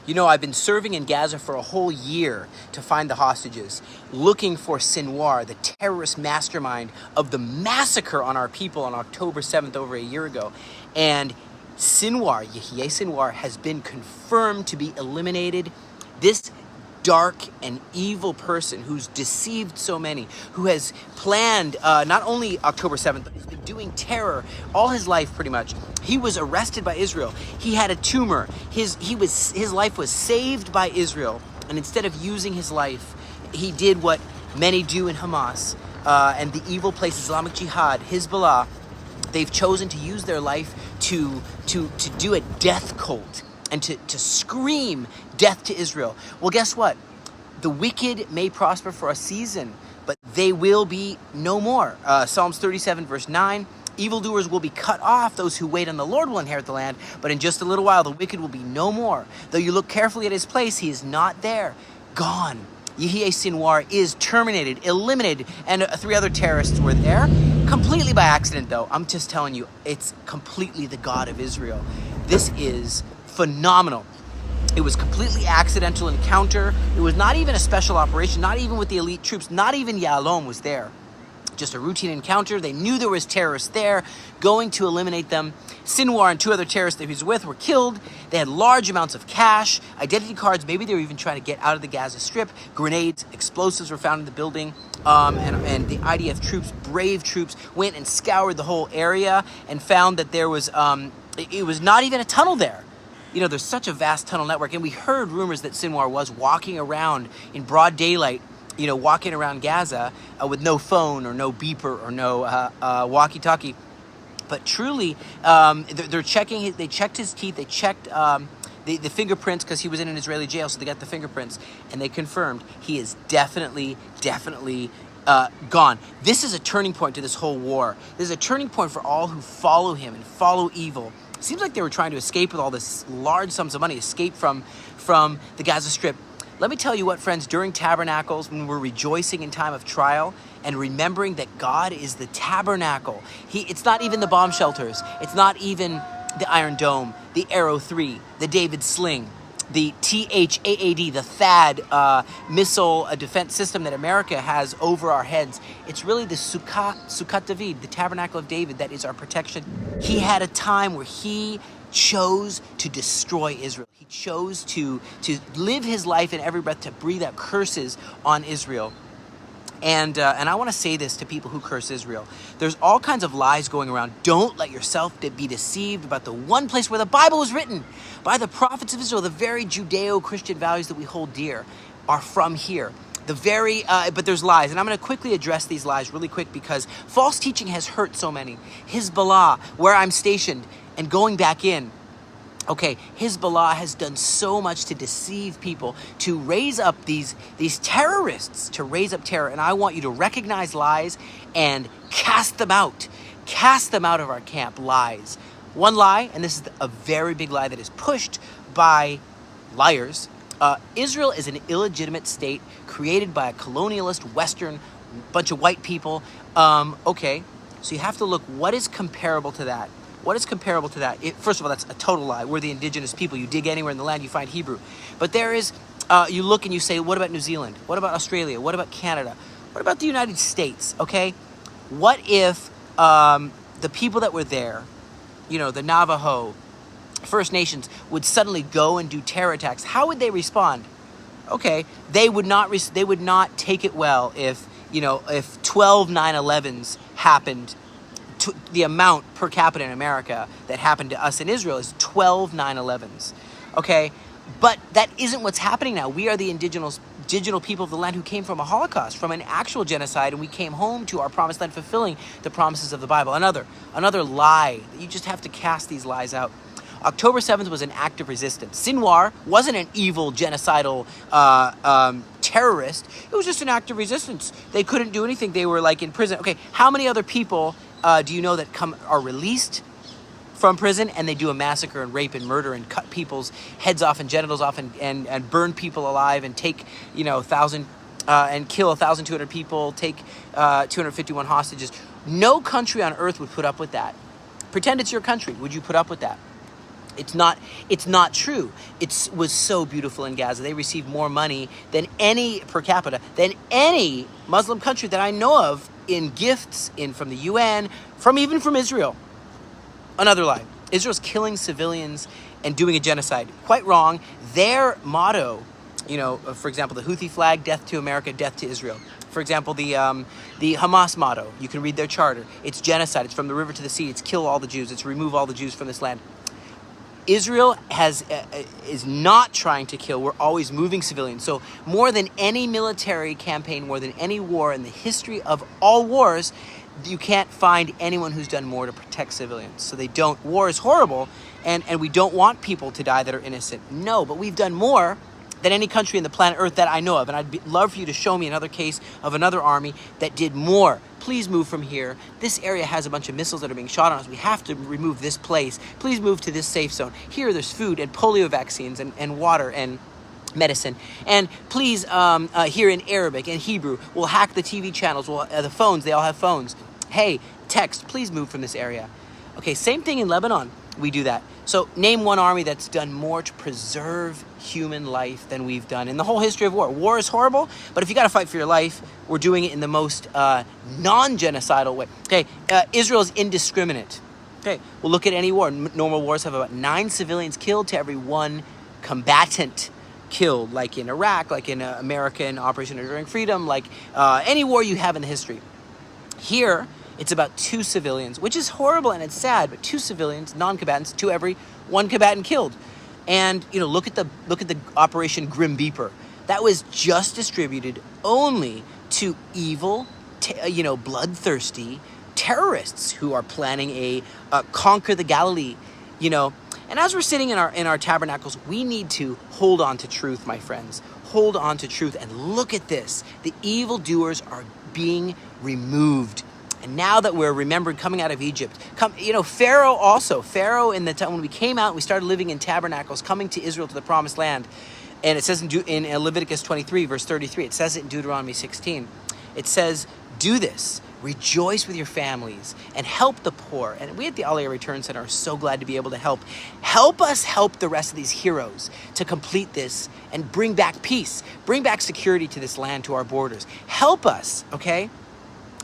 You know, I've been serving in Gaza for a whole year to find the hostages, looking for Sinwar, the terrorist mastermind of the massacre on our people on October 7th, over a year ago. And Sinwar, Yahya Sinwar, has been confirmed to be eliminated. This dark and evil person who's deceived so many, who has planned not only October 7th, but has been doing terror all his life pretty much. He was arrested by Israel. He had a tumor. His life was saved by Israel. And instead of using his life, he did what many do in Hamas and the evil place, Islamic Jihad, Hezbollah. They've chosen to use their life to do a death cult and to scream death to Israel. Well, guess what? The wicked may prosper for a season, but they will be no more. Psalms 37 verse 9, evildoers will be cut off. Those who wait on the Lord will inherit the land, but in just a little while the wicked will be no more. Though you look carefully at his place, he is not there. Gone. Yahya Sinwar is terminated, eliminated, and 3 other terrorists were there. Completely by accident, though. I'm just telling you, it's completely the God of Israel. This is phenomenal. It was completely accidental encounter. It was not even a special operation, not even with the elite troops, not even Yalom was there. Just a routine encounter. They knew there was terrorists there, going to eliminate them. Sinwar and 2 other terrorists that he was with were killed. They had large amounts of cash, identity cards. Maybe they were even trying to get out of the Gaza Strip. Grenades, explosives were found in the building. And the IDF troops, brave troops, went and scoured the whole area and found that there was, it was not even a tunnel there. You know, there's such a vast tunnel network. And we heard rumors that Sinwar was walking around in broad daylight, you know, walking around Gaza with no phone or no beeper or no walkie-talkie. But truly, they're checking. They checked his teeth. They checked the fingerprints because he was in an Israeli jail. So they got the fingerprints, and they confirmed he is definitely gone. This is a turning point to this whole war. This is a turning point for all who follow him and follow evil. It seems like they were trying to escape with all this large sums of money, escape from the Gaza Strip. Let me tell you what, friends, during tabernacles, when we're rejoicing in time of trial and remembering that God is the tabernacle, it's not even the bomb shelters, it's not even the Iron Dome, the Arrow 3, the David Sling, the THAAD, the THAAD missile defense system that America has over our heads. It's really the Sukkot David, the tabernacle of David, that is our protection. He had a time where he chose to destroy Israel. He chose to live his life in every breath, to breathe out curses on Israel. And I want to say this to people who curse Israel. There's all kinds of lies going around. Don't let yourself be deceived about the one place where the Bible was written by the prophets of Israel. The very Judeo-Christian values that we hold dear are from here. But there's lies. And I'm going to quickly address these lies really quick because false teaching has hurt so many. Hezbollah, where I'm stationed, and going back in. Okay, Hezbollah has done so much to deceive people, to raise up these terrorists, to raise up terror. And I want you to recognize lies and cast them out. Cast them out of our camp, lies. One lie, and this is a very big lie that is pushed by liars. Israel is an illegitimate state created by a colonialist Western bunch of white people. Okay, so you have to look, what is comparable to that? What is comparable to that? First of all, that's a total lie. We're the indigenous people. You dig anywhere in the land, you find Hebrew. But there is, you look and you say, what about New Zealand? What about Australia? What about Canada? What about the United States? Okay? What if the people that were there, you know, the Navajo, First Nations, would suddenly go and do terror attacks? How would they respond? Okay, they would not take it well if 12 9/11s happened. The amount per capita in America that happened to us in Israel is 12 9/11s. Okay, but that isn't what's happening now. We are the indigenous people of the land who came from a Holocaust, from an actual genocide, and we came home to our promised land, fulfilling the promises of the Bible. Another lie. You just have to cast these lies out. October 7th was an act of resistance. Sinwar wasn't an evil, genocidal terrorist. It was just an act of resistance. They couldn't do anything. They were like in prison. Okay, how many other people do you know that are released from prison and they do a massacre and rape and murder and cut people's heads off and genitals off and burn people alive and take, and kill 1,200 people, take 251 hostages? No country on earth would put up with that. Pretend it's your country. Would you put up with that? It's not true. It was so beautiful in Gaza. They received more money than any per capita than any Muslim country that I know of in gifts from the UN, even from Israel. Another lie. Israel's killing civilians and doing a genocide. Quite wrong. Their motto, for example, the Houthi flag, death to America, death to Israel. For example, the Hamas motto, you can read their charter. It's genocide. It's from the river to the sea. It's kill all the Jews. It's remove all the Jews from this land. Israel is not trying to kill. We're always moving civilians. So more than any military campaign, more than any war in the history of all wars, you can't find anyone who's done more to protect civilians. So they don't. War is horrible, and we don't want people to die that are innocent. No, but we've done more than any country in the planet Earth that I know of. And I'd love for you to show me another case of another army that did more. Please move from here. This area has a bunch of missiles that are being shot on us. We have to remove this place. Please move to this safe zone. Here there's food and polio vaccines and water and medicine. And please, here in Arabic and Hebrew, we'll hack the TV channels, the phones, they all have phones. Hey, text, please move from this area. Okay, same thing in Lebanon. We do that. So name one army that's done more to preserve human life than we've done in the whole history of war. War is horrible, but if you got to fight for your life, we're doing it in the most non-genocidal way. Okay, Israel is indiscriminate. Okay, we'll look at any war. Normal wars have about 9 civilians killed to every 1 combatant killed, like in Iraq, like in America in Operation Enduring Freedom, like any war you have in the history. Here, it's about 2 civilians, which is horrible and it's sad, but 2 civilians, non-combatants, to every 1 combatant killed. And look at the Operation Grim Reaper. That was just distributed only to evil, bloodthirsty terrorists who are planning a conquer the Galilee. And as we're sitting in our tabernacles, we need to hold on to truth, my friends. Hold on to truth and look at this. The evildoers are being removed. And now that we're remembered coming out of Egypt, Pharaoh in the time when we came out, we started living in tabernacles, coming to Israel to the promised land. And it says in Leviticus 23, verse 33, it says it in Deuteronomy 16. It says, do this, rejoice with your families, and help the poor. And we at the Aliyah Return Center are so glad to be able to help. Help us help the rest of these heroes to complete this and bring back peace, bring back security to this land, to our borders. Help us, okay?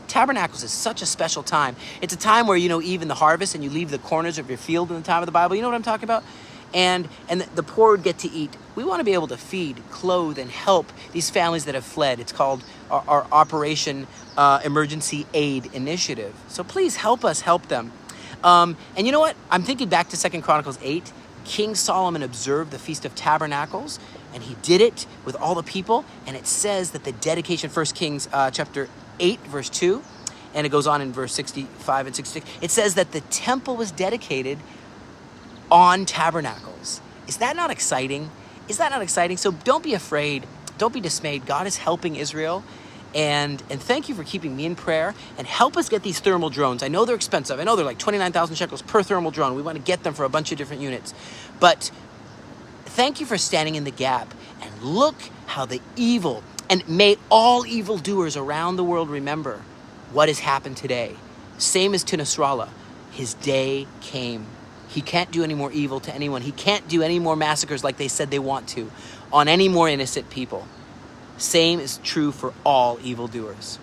Tabernacles is such a special time. It's a time where, even the harvest and you leave the corners of your field in the time of the Bible. You know what I'm talking about? And the poor would get to eat. We want to be able to feed, clothe, and help these families that have fled. It's called our Operation Emergency Aid Initiative. So please help us help them. And you know what? I'm thinking back to 2 Chronicles 8. King Solomon observed the Feast of Tabernacles, and he did it with all the people. And it says that the dedication, 1 Kings chapter 8, verse 2, and it goes on in verse 65 and 66. It says that the temple was dedicated on tabernacles. Is that not exciting? Is that not exciting? So don't be afraid. Don't be dismayed. God is helping Israel. And thank you for keeping me in prayer. And help us get these thermal drones. I know they're expensive. I know they're like 29,000 shekels per thermal drone. We want to get them for a bunch of different units. But thank you for standing in the gap. And look how the evil, and may all evildoers around the world remember what has happened today. Same as to Nasrallah. His day came. He can't do any more evil to anyone. He can't do any more massacres like they said they want to on any more innocent people. Same is true for all evildoers.